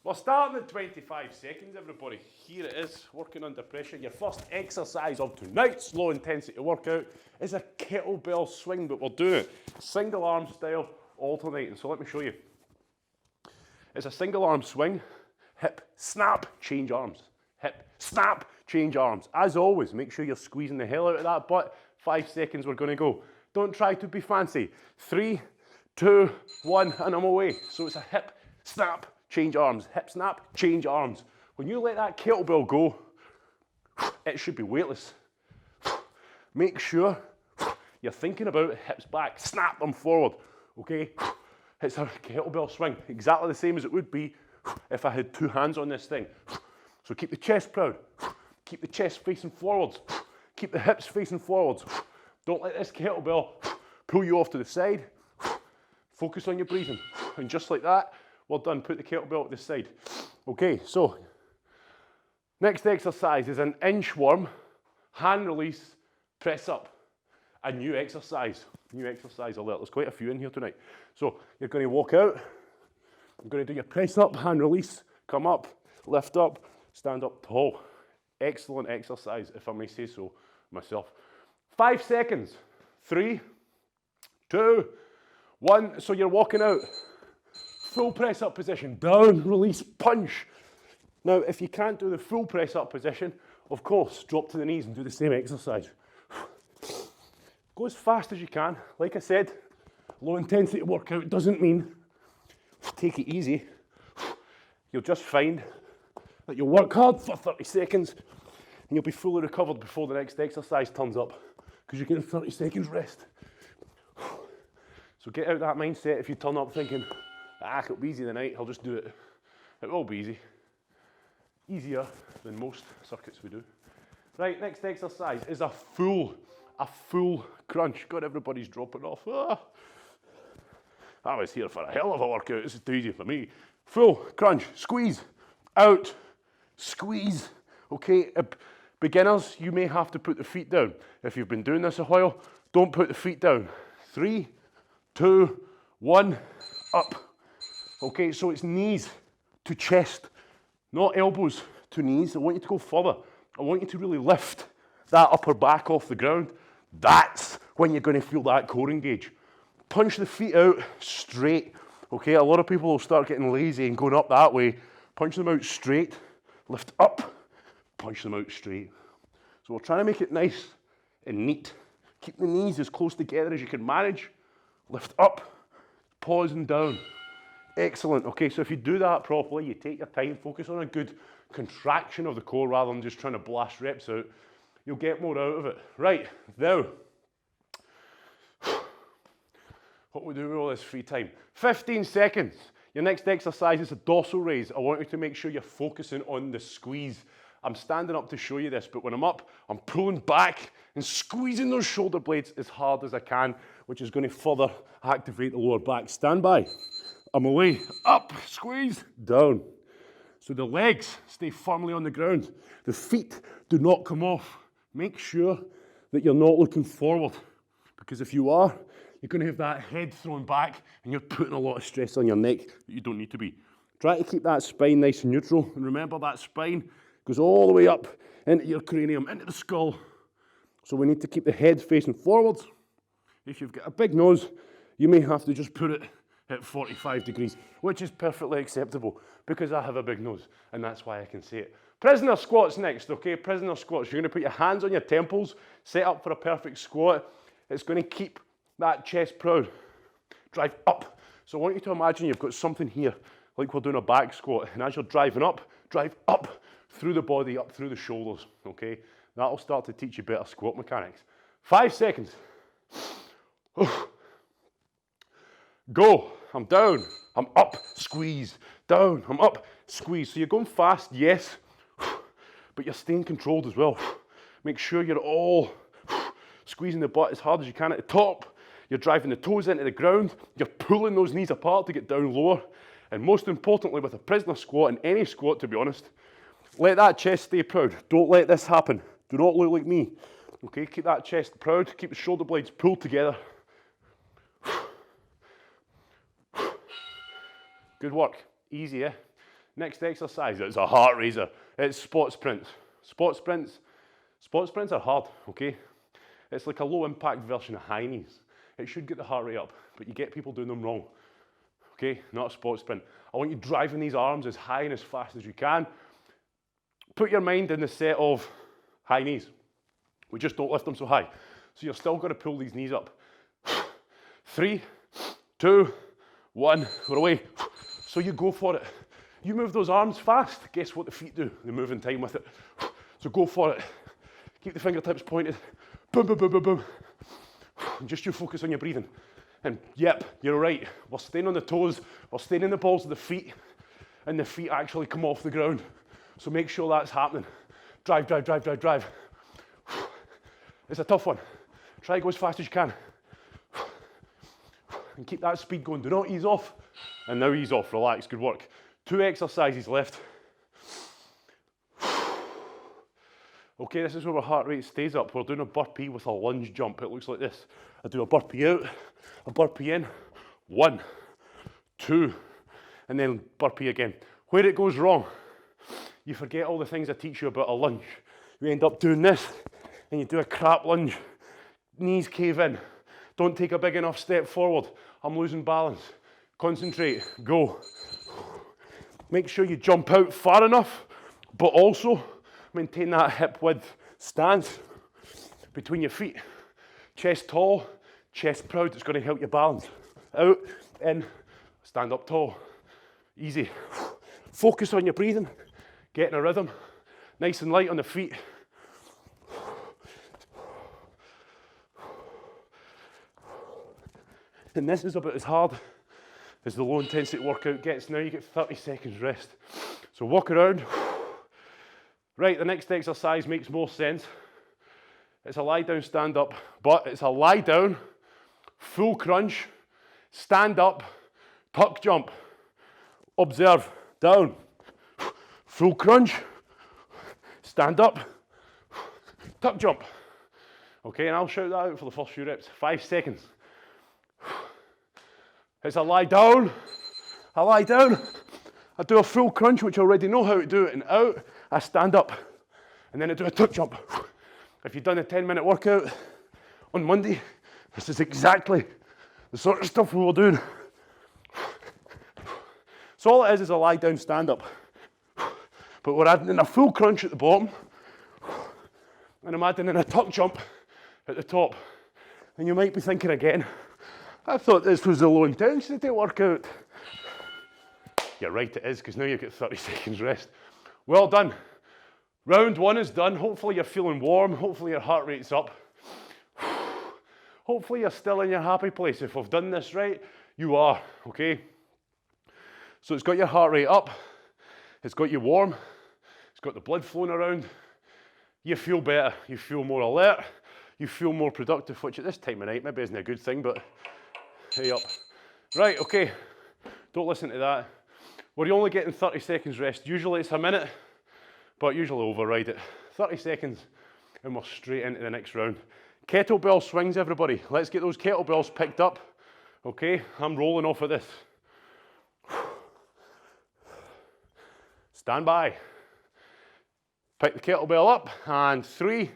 We're starting at 25 seconds, everybody. Here it is, working under pressure. Your first exercise of tonight's low intensity workout is a kettlebell swing, but we're doing it single arm style, alternating. So let me show you. It's a single arm swing, hip, snap, change arms. Hip, snap, change arms. As always, make sure you're squeezing the hell out of that butt. 5 seconds, we're gonna go. Don't try to be fancy. 3, 2, 1, and I'm away. So it's a hip, snap, change arms. Hip, snap, change arms. When you let that kettlebell go, it should be weightless. Make sure you're thinking about hips back, snap them forward, okay? It's a kettlebell swing, exactly the same as it would be if I had 2 hands on this thing. So keep the chest proud, keep the chest facing forwards, keep the hips facing forwards. Don't let this kettlebell pull you off to the side. Focus on your breathing. And just like that, we're done. Put the kettlebell to the side. Okay, so next exercise is an inchworm, hand release, press up. A new exercise alert. There's quite a few in here tonight. So you're going to walk out. You're going to do your press up, hand release, come up, lift up, stand up tall. Excellent exercise, if I may say so myself. 5 seconds. 3, 2, 1. So you're walking out. Full press up position. Down, release, punch. Now, if you can't do the full press up position, of course, drop to the knees and do the same exercise. Go as fast as you can. Like I said, low intensity workout doesn't mean take it easy. You'll just find that you'll work hard for 30 seconds and you'll be fully recovered before the next exercise turns up because you get a 30 seconds rest. So get out that mindset if you turn up thinking, it'll be easy tonight, I'll just do it. It will be easy. Easier than most circuits we do. Right, next exercise is a full crunch. God, everybody's dropping off. I was here for a hell of a workout. This is too easy for me. Full crunch, squeeze, out, squeeze. Okay, beginners, you may have to put the feet down. If you've been doing this a while, don't put the feet down. 3, 2, 1, up. Okay, so it's knees to chest, not elbows to knees. I want you to go further. I want you to really lift that upper back off the ground. That's when you're going to feel that core engage. Punch the feet out straight. Okay, a lot of people will start getting lazy and going up that way. Punch them out straight, lift up, punch them out straight. So we're trying to make it nice and neat. Keep the knees as close together as you can manage. Lift up, pause and down. Excellent. Okay, so if you do that properly, you take your time, focus on a good contraction of the core rather than just trying to blast reps out, you'll get more out of it. Right, now, what we do with all this free time? 15 seconds. Your next exercise is a dorsal raise. I want you to make sure you're focusing on the squeeze. I'm standing up to show you this, but when I'm up, I'm pulling back and squeezing those shoulder blades as hard as I can, which is going to further activate the lower back. Stand by. I'm away. Up, squeeze, down. So the legs stay firmly on the ground. The feet do not come off. Make sure that you're not looking forward, because if you are, you're going to have that head thrown back and you're putting a lot of stress on your neck that you don't need to be. Try to keep that spine nice and neutral, and remember that spine goes all the way up into your cranium, into the skull. So we need to keep the head facing forwards. If you've got a big nose, you may have to just put it at 45 degrees, which is perfectly acceptable because I have a big nose and that's why I can say it. Prisoner squats next, okay? Prisoner squats. You're going to put your hands on your temples, set up for a perfect squat. It's going to keep that chest proud. Drive up. So I want you to imagine you've got something here, like we're doing a back squat, and as you're driving up, drive up through the body, up through the shoulders, okay? That'll start to teach you better squat mechanics. 5 seconds. Go. I'm down. I'm up. Squeeze. Down. I'm up. Squeeze. So you're going fast, yes, but you're staying controlled as well. Make sure you're all squeezing the butt as hard as you can at the top. You're driving the toes into the ground. You're pulling those knees apart to get down lower. And most importantly, with a prisoner squat, and any squat to be honest, let that chest stay proud. Don't let this happen. Do not look like me. Okay, keep that chest proud. Keep the shoulder blades pulled together. Good work. Easy, eh? Next exercise, it's a heart raiser. It's spot sprints. Spot sprints are hard, okay? It's like a low impact version of high knees. It should get the heart rate up, but you get people doing them wrong, okay? Not a spot sprint. I want you driving these arms as high and as fast as you can. Put your mind in the set of high knees. We just don't lift them so high. So you're still going to pull these knees up. 3, 2, 1, we're away. So you go for it. You move those arms fast, guess what the feet do? They move in time with it. So go for it. Keep the fingertips pointed. Boom, boom, boom, boom, boom. And just you focus on your breathing. And yep, you're right. We're staying on the toes. We're staying in the balls of the feet. And the feet actually come off the ground. So make sure that's happening. Drive, drive, drive, drive, drive. It's a tough one. Try to go as fast as you can. And keep that speed going. Do not ease off. And now ease off. Relax. Good work. 2 exercises left. Okay, this is where our heart rate stays up. We're doing a burpee with a lunge jump. It looks like this. I do a burpee out, a burpee in. 1, 2, and then burpee again. Where it goes wrong, you forget all the things I teach you about a lunge. You end up doing this, and you do a crap lunge. Knees cave in. Don't take a big enough step forward. I'm losing balance. Concentrate. Go. Make sure you jump out far enough, but also maintain that hip width stance between your feet. Chest tall, chest proud. It's going to help you balance. Out, in, stand up tall. Easy. Focus on your breathing. Get in a rhythm. Nice and light on the feet. And this is about as hard as the low intensity workout gets. Now you get 30 seconds rest. So walk around. Right, the next exercise makes more sense. It's a lie down, stand up, but it's a lie down, full crunch, stand up, tuck jump. Observe, down, full crunch, stand up, tuck jump. Okay, and I'll shout that out for the first few reps. 5 seconds. It's a lie down, I do a full crunch, which I already know how to do it, and out, I stand up, and then I do a tuck jump. If you've done a 10-minute workout on Monday, this is exactly the sort of stuff we were doing. So all it is a lie down, stand up. But we're adding in a full crunch at the bottom, and I'm adding in a tuck jump at the top. And you might be thinking again, I thought this was a low intensity workout. You're right, it is, because now you've got 30 seconds rest. Well done. Round 1 is done. Hopefully you're feeling warm. Hopefully your heart rate's up. Hopefully you're still in your happy place. If we've done this right, you are, okay? So it's got your heart rate up. It's got you warm. It's got the blood flowing around. You feel better. You feel more alert. You feel more productive, which at this time of night maybe isn't a good thing, but hey up. Right, okay. Don't listen to that. We're only getting 30 seconds rest. Usually it's a minute, but usually override it. 30 seconds and we're straight into the next round. Kettlebell swings, everybody. Let's get those kettlebells picked up. Okay, I'm rolling off of this. Stand by. Pick the kettlebell up and 3,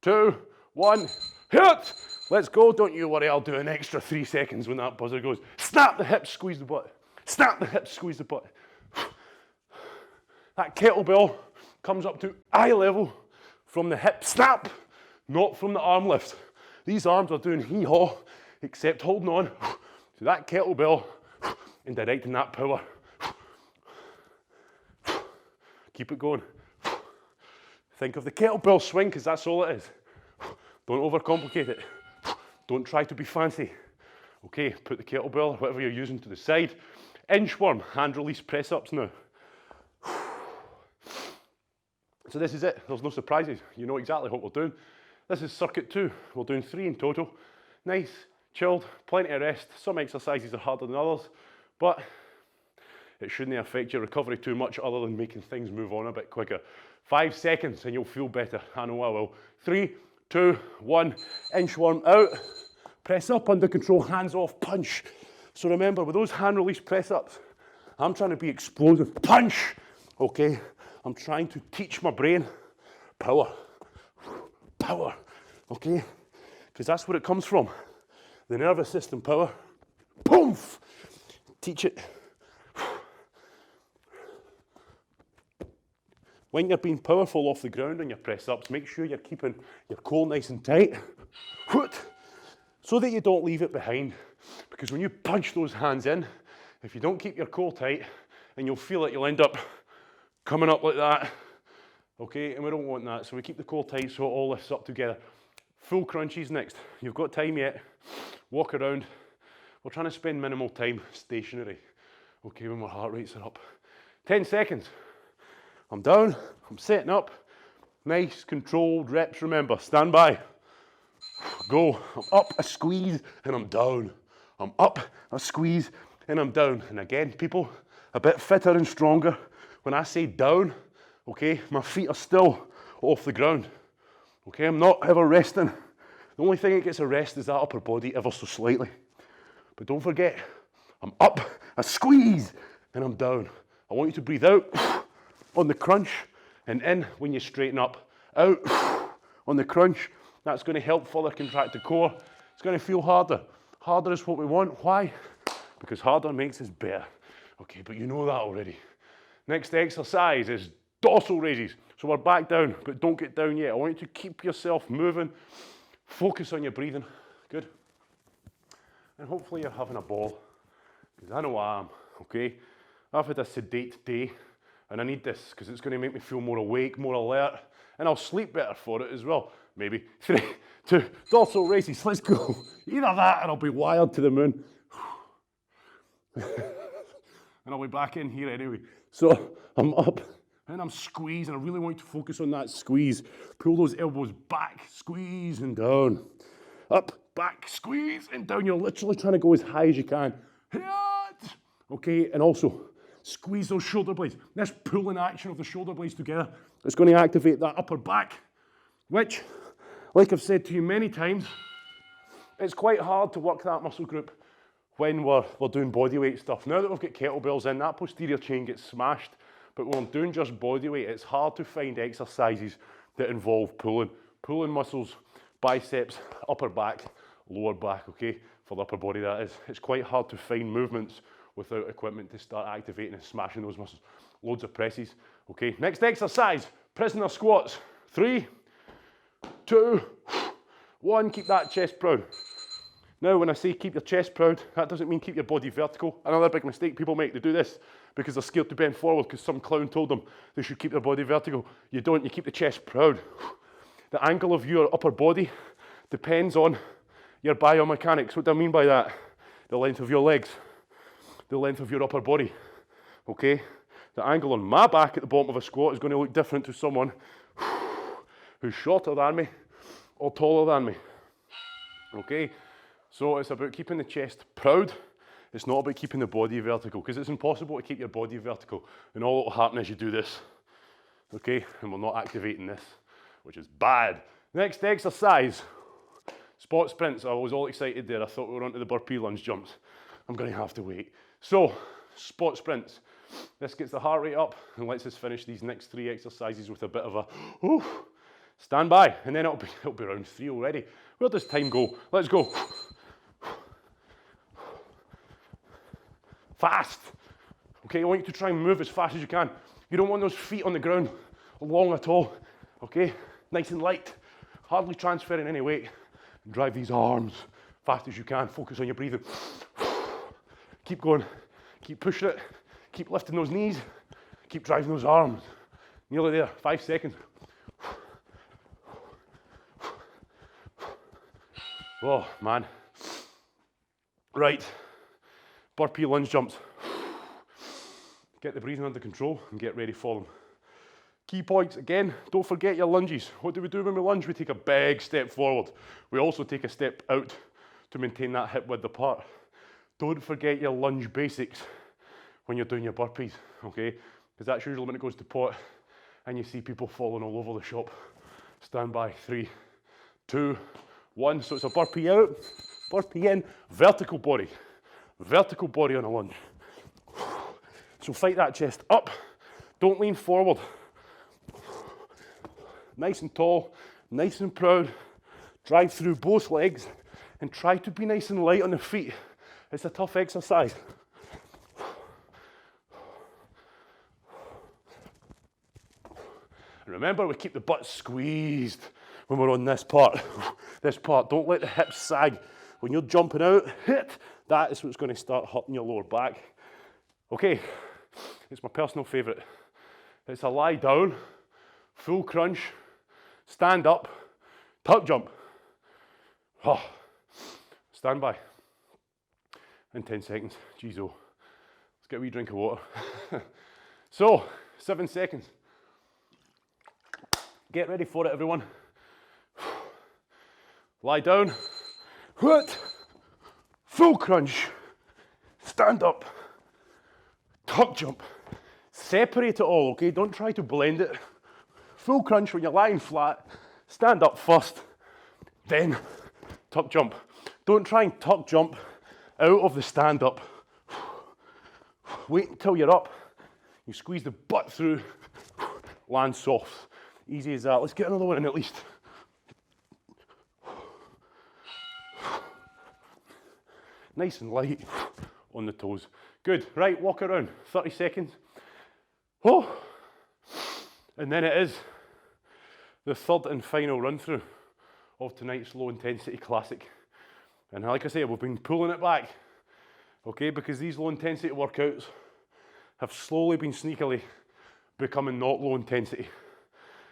2, 1, hit! Let's go. Don't you worry, I'll do an extra 3 seconds when that buzzer goes. Snap the hips, squeeze the butt. Snap the hips, squeeze the butt. That kettlebell comes up to eye level from the hip snap, not from the arm lift. These arms are doing hee-haw, except holding on to that kettlebell and directing that power. Keep it going. Think of the kettlebell swing, because that's all it is. Don't overcomplicate it. Don't try to be fancy. Okay, put the kettlebell or whatever you're using to the side. Inchworm, hand release press ups now. So this is it. There's no surprises. You know exactly what we're doing. This is circuit 2. We're doing 3 in total. Nice, chilled, plenty of rest. Some exercises are harder than others, but it shouldn't affect your recovery too much other than making things move on a bit quicker. 5 seconds and you'll feel better. I know I will. 3, 2, 1, inchworm out. Press up under control, hands off, punch. So remember, with those hand release press ups, I'm trying to be explosive. Punch, okay? I'm trying to teach my brain power, power, okay? Because that's where it comes from. The nervous system power, boom, teach it. When you're being powerful off the ground on your press-ups, make sure you're keeping your core nice and tight, so that you don't leave it behind. Because when you punch those hands in, if you don't keep your core tight, and you'll feel it, you'll end up coming up like that, okay? And we don't want that, so we keep the core tight so it all lifts up together. Full crunches next. You've got time yet. Walk around. We're trying to spend minimal time stationary, okay, when our heart rates are up. 10 seconds. I'm down, I'm setting up. Nice, controlled reps, remember. Stand by. Go. I'm up, a squeeze, and I'm down. I'm up, a squeeze, and I'm down. And again, people, a bit fitter and stronger. When I say down, okay, my feet are still off the ground. Okay, I'm not ever resting. The only thing that gets a rest is that upper body ever so slightly. But don't forget, I'm up, a squeeze, and I'm down. I want you to breathe out on the crunch, and in when you straighten up. Out on the crunch. That's going to help further contract the core. It's going to feel harder. Harder is what we want. Why? Because harder makes us better. Okay, but you know that already. Next exercise is dorsal raises. So we're back down, but don't get down yet. I want you to keep yourself moving. Focus on your breathing. Good. And hopefully you're having a ball. Because I know I am, okay? I've had a sedate day, and I need this because it's going to make me feel more awake, more alert, and I'll sleep better for it as well. Maybe 3, 2, dorsal raises, let's go. Either that or I'll be wired to the moon. And I'll be back in here anyway. So I'm up and I'm squeezing. I really want you to focus on that squeeze. Pull those elbows back, squeeze and down. Up, back, squeeze and down. You're literally trying to go as high as you can. Okay, and also squeeze those shoulder blades. This pulling action of the shoulder blades together is going to activate that upper back, which, like I've said to you many times, it's quite hard to work that muscle group when we're doing bodyweight stuff. Now that we've got kettlebells in, that posterior chain gets smashed, but when I'm doing just bodyweight, it's hard to find exercises that involve pulling. Pulling muscles, biceps, upper back, lower back, okay? For the upper body, that is. It's quite hard to find movements without equipment to start activating and smashing those muscles. Loads of presses, okay? Next exercise, prisoner squats. 3, 2, 1, keep that chest proud. Now, when I say keep your chest proud, that doesn't mean keep your body vertical. Another big mistake people make, they do this because they're scared to bend forward because some clown told them they should keep their body vertical. You don't, you keep the chest proud. The angle of your upper body depends on your biomechanics. What do I mean by that? The length of your legs, the length of your upper body, okay? The angle on my back at the bottom of a squat is going to look different to someone who's shorter than me or taller than me, okay? So it's about keeping the chest proud. It's not about keeping the body vertical because it's impossible to keep your body vertical. And all that will happen is you do this, okay? And we're not activating this, which is bad. Next exercise, spot sprints. I was all excited there. I thought we were onto the burpee lunge jumps. I'm going to have to wait. So, spot sprints. This gets the heart rate up and lets us finish these next 3 exercises with a bit of a, ooh, stand by. And then it'll be round 3 already. Where does time go? Let's go. Fast. Okay, I want you to try and move as fast as you can. You don't want those feet on the ground long at all. Okay, nice and light. Hardly transferring any weight. And drive these arms fast as you can. Focus on your breathing. Keep going. Keep pushing it. Keep lifting those knees. Keep driving those arms. Nearly there. 5 seconds. Oh, man. Right. Burpee lunge jumps. Get the breathing under control and get ready for them. Key points, again, don't forget your lunges. What do we do when we lunge? We take a big step forward. We also take a step out to maintain that hip width apart. Don't forget your lunge basics when you're doing your burpees, okay? Because that's usually when it goes to pot and you see people falling all over the shop. Stand by, 3, 2, 1. So it's a burpee out, burpee in, vertical body on a lunge. So fight that chest up. Don't lean forward. Nice and tall, nice and proud. Drive through both legs and try to be nice and light on the feet. It's a tough exercise. Remember, we keep the butt squeezed when we're on this part. This part, don't let the hips sag. When you're jumping out, hit, that is what's going to start hurting your lower back. Okay, it's my personal favourite. It's a lie down, full crunch, stand up, tuck jump. Oh, stand by in 10 seconds. Jeez, oh. Let's get a wee drink of water. So, 7 seconds. Get ready for it, everyone. Lie down. What? Full crunch. Stand up. Tuck jump. Separate it all, okay? Don't try to blend it. Full crunch when you're lying flat. Stand up first. Then tuck jump. Don't try and tuck jump out of the stand up. Wait until you're up. You squeeze the butt through. Land soft. Easy as that. Let's get another one in at least. Nice and light on the toes. Good. Right, walk around. 30 seconds. Oh! And then it is the third and final run through of tonight's low intensity classic. And like I say, we've been pulling it back, okay, because these low intensity workouts have slowly been sneakily becoming not low intensity.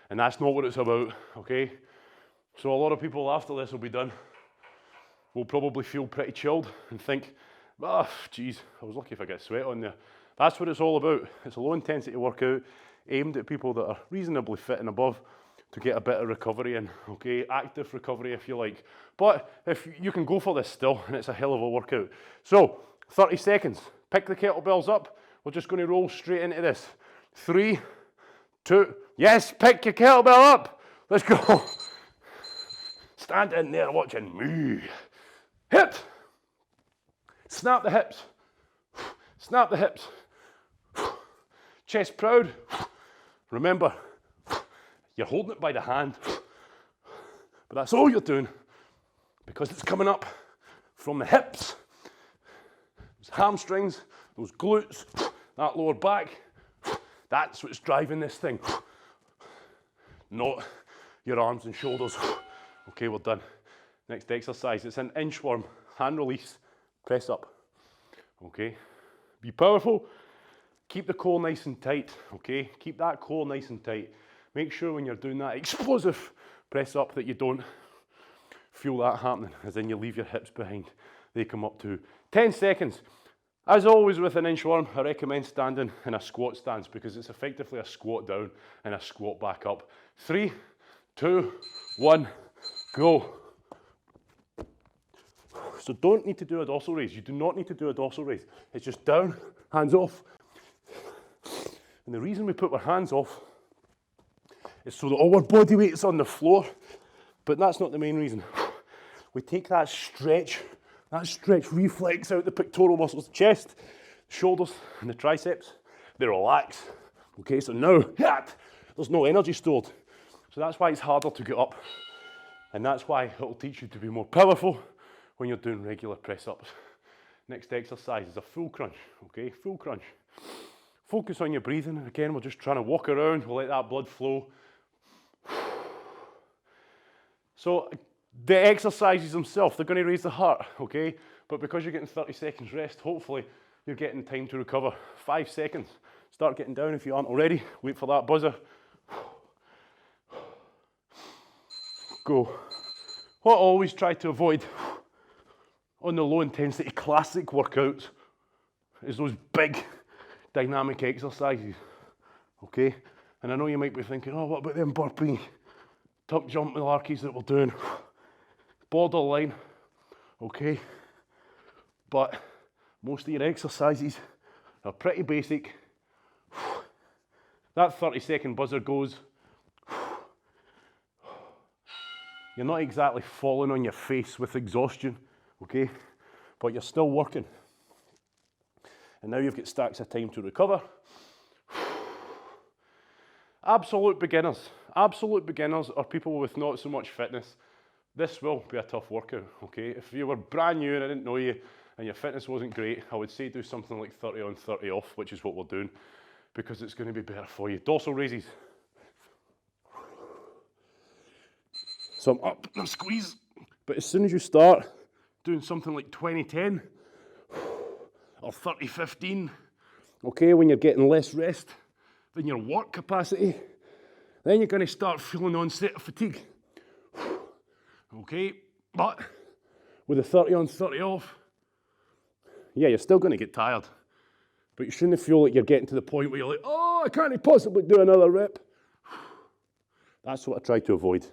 And that's not what it's about, okay? So a lot of people after this will be done will probably feel pretty chilled and think, ah, geez, I was lucky if I get sweat on there. That's what it's all about. It's a low intensity workout aimed at people that are reasonably fit and above to get a bit of recovery in, okay? Active recovery if you like. But if you can go for this still, and it's a hell of a workout. So, 30 seconds. Pick the kettlebells up. We're just going to roll straight into this. 3, 2, yes, pick your kettlebell up. Let's go. Stand in there watching me. Hit. Snap the hips. Snap the hips. Chest proud. Remember, you're holding it by the hand, but that's all you're doing because it's coming up from the hips, those hamstrings, those glutes, that lower back. That's what's driving this thing, not your arms and shoulders. Okay, we're done. Next exercise, it's an inchworm, hand release, press up. Okay, be powerful. Keep the core nice and tight, okay? Keep that core nice and tight. Make sure when you're doing that explosive press up that you don't feel that happening, as in you leave your hips behind. They come up to 10 seconds. As always with an inchworm, I recommend standing in a squat stance because it's effectively a squat down and a squat back up. 3, 2, 1, go. So don't need to do a dorsal raise. You do not need to do a dorsal raise. It's just down, hands off. And the reason we put our hands off is so that all our body weight is on the floor, but that's not the main reason. We take that stretch reflex out the pectoral muscles, the chest, shoulders, and the triceps. They relax. Okay, so now there's no energy stored. So that's why it's harder to get up. And that's why it'll teach you to be more powerful when you're doing regular press-ups. Next exercise is a full crunch, okay? Full crunch. Focus on your breathing. And again, we're just trying to walk around. We'll let that blood flow. So the exercises themselves, they're going to raise the heart, okay? But because you're getting 30 seconds rest, hopefully you're getting time to recover. 5 seconds. Start getting down if you aren't already. Wait for that buzzer. Go. What I always try to avoid on the low intensity classic workouts is those big dynamic exercises, okay? And I know you might be thinking, oh, what about them burpee, tuck jump malarkeys that we're doing? Borderline, okay? But most of your exercises are pretty basic. That 30-second buzzer goes. You're not exactly falling on your face with exhaustion, okay? But you're still working. And now you've got stacks of time to recover. Absolute beginners or people with not so much fitness, this will be a tough workout, okay? If you were brand new and I didn't know you and your fitness wasn't great, I would say do something like 30 on, 30 off, which is what we're doing, because it's going to be better for you. Dorsal raises. So I'm up, now squeeze. But as soon as you start doing something like 20-10 or 30-15, okay, when you're getting less rest than your work capacity, then you're going to start feeling onset of fatigue. Okay, but with a 30 on, 30 off, yeah, you're still going to get tired. But you shouldn't feel like you're getting to the point where you're like, oh, I can't possibly do another rep. That's what I try to avoid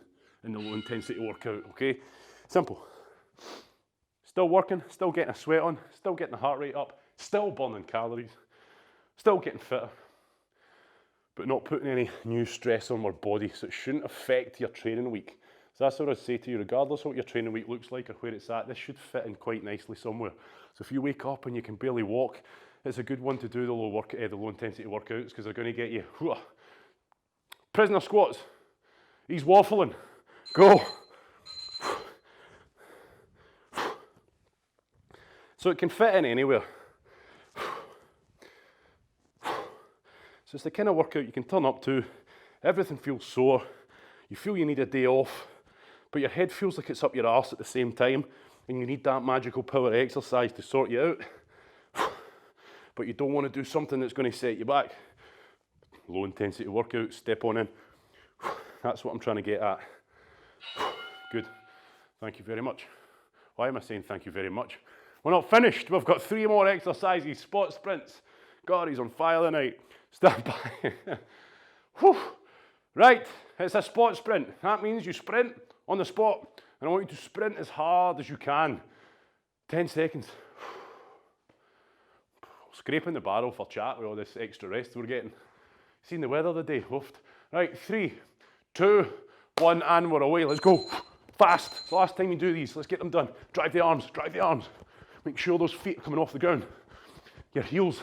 in the low intensity workout, okay? Simple. Still working, still getting a sweat on, still getting the heart rate up, still burning calories, still getting fitter, but not putting any new stress on our body, so it shouldn't affect your training week. So that's what I'd say to you, regardless of what your training week looks like or where it's at, this should fit in quite nicely somewhere. So if you wake up and you can barely walk, it's a good one to do the low intensity workouts, because they're going to get you. Prisoner squats. He's waffling. Go. So it can fit in anywhere. So it's the kind of workout you can turn up to. Everything feels sore. You feel you need a day off, but your head feels like it's up your arse at the same time, and you need that magical power exercise to sort you out. But you don't want to do something that's going to set you back. Low intensity workout, step on in. That's what I'm trying to get at. Good. Thank you very much. Why am I saying thank you very much? We're not finished. We've got 3 more exercises. Spot sprints. God, he's on fire tonight. Stand by. Whew. Right, it's a spot sprint. That means you sprint on the spot. And I want you to sprint as hard as you can. 10 seconds. Scraping the barrel for chat with all this extra rest we're getting. Seen the weather today, woofed. Right, 3, 2, 1, and we're away. Let's go. Fast. It's the last time you do these. Let's get them done. Drive the arms, drive the arms. Make sure those feet are coming off the ground. Your heels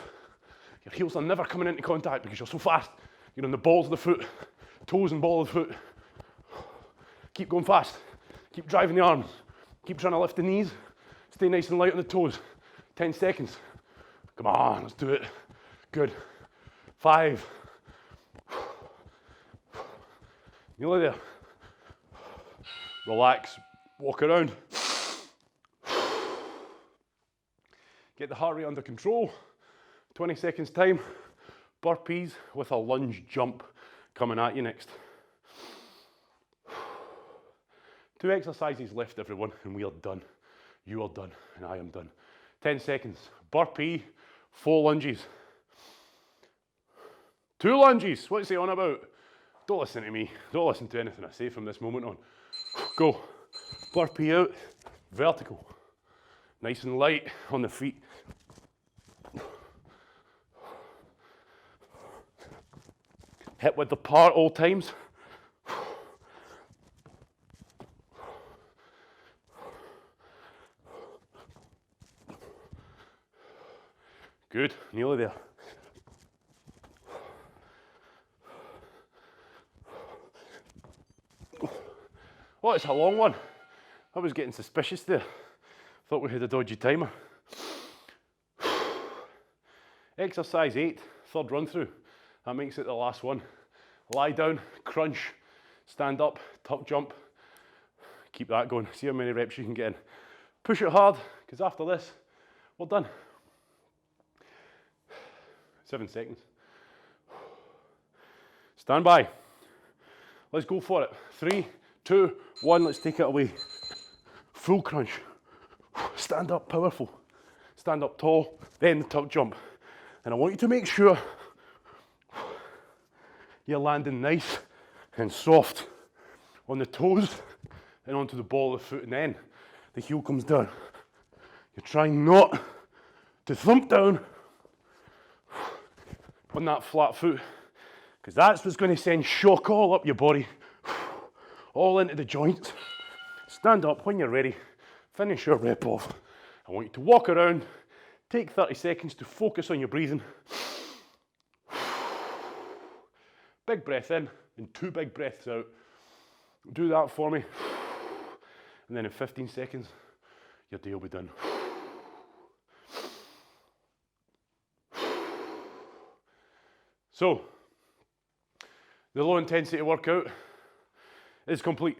are never coming into contact because you're so fast. You're on the balls of the foot, toes and ball of the foot. Keep going fast. Keep driving the arms. Keep trying to lift the knees. Stay nice and light on the toes. 10 seconds. Come on, let's do it. Good. 5. Nearly there. Relax. Walk around. Get the heart rate under control. 20 seconds time. Burpees with a lunge jump coming at you next. 2 exercises left, everyone, and we are done. You are done, and I am done. 10 seconds. Burpee, 4 lunges. 2 lunges. What's he on about? Don't listen to me. Don't listen to anything I say from this moment on. Go. Burpee out. Vertical. Nice and light on the feet. Hit with the part all times. Good, nearly there. Oh, it's a long one. I was getting suspicious there. Thought we had a dodgy timer. Exercise 8, third run through. That makes it the last one. Lie down, crunch, stand up, tuck jump. Keep that going. See how many reps you can get in. Push it hard, because after this, we're done. 7 seconds. Stand by. Let's go for it. 3, 2, 1, let's take it away. Full crunch. Stand up powerful. Stand up tall, then the tuck jump. And I want you to make sure you're landing nice and soft on the toes and onto the ball of the foot, and then the heel comes down. You're trying not to thump down on that flat foot, because that's what's going to send shock all up your body, all into the joints. Stand up when you're ready, finish your rep off. I want you to walk around, take 30 seconds to focus on your breathing. Big breath in and 2 big breaths out. Do that for me. And then in 15 seconds, your day will be done. So, the low intensity workout is complete.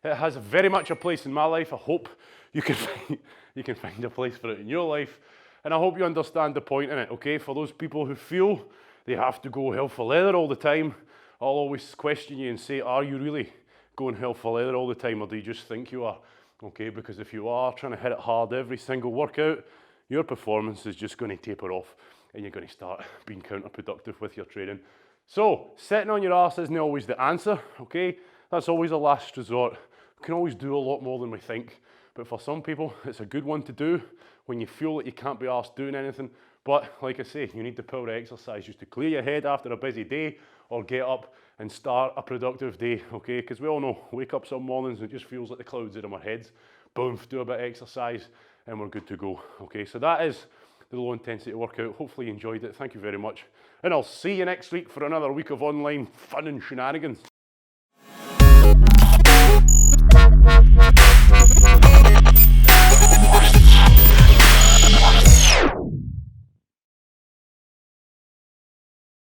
It has very much a place in my life. I hope you can find a place for it in your life. And I hope you understand the point in it, okay? For those people who feel they have to go hell for leather all the time, I'll always question you and say, are you really going hell for leather all the time, or do you just think you are? Okay, because if you are trying to hit it hard every single workout, your performance is just going to taper off and you're going to start being counterproductive with your training. So, sitting on your ass isn't always the answer, okay? That's always a last resort. We can always do a lot more than we think, but for some people, it's a good one to do when you feel that you can't be arsed doing anything. But like I say, you need the power exercise just to clear your head after a busy day or get up and start a productive day, okay? Because we all know, wake up some mornings and it just feels like the clouds are in our heads. Boom, do a bit of exercise and we're good to go, okay? So that is the low intensity workout. Hopefully you enjoyed it. Thank you very much. And I'll see you next week for another week of online fun and shenanigans.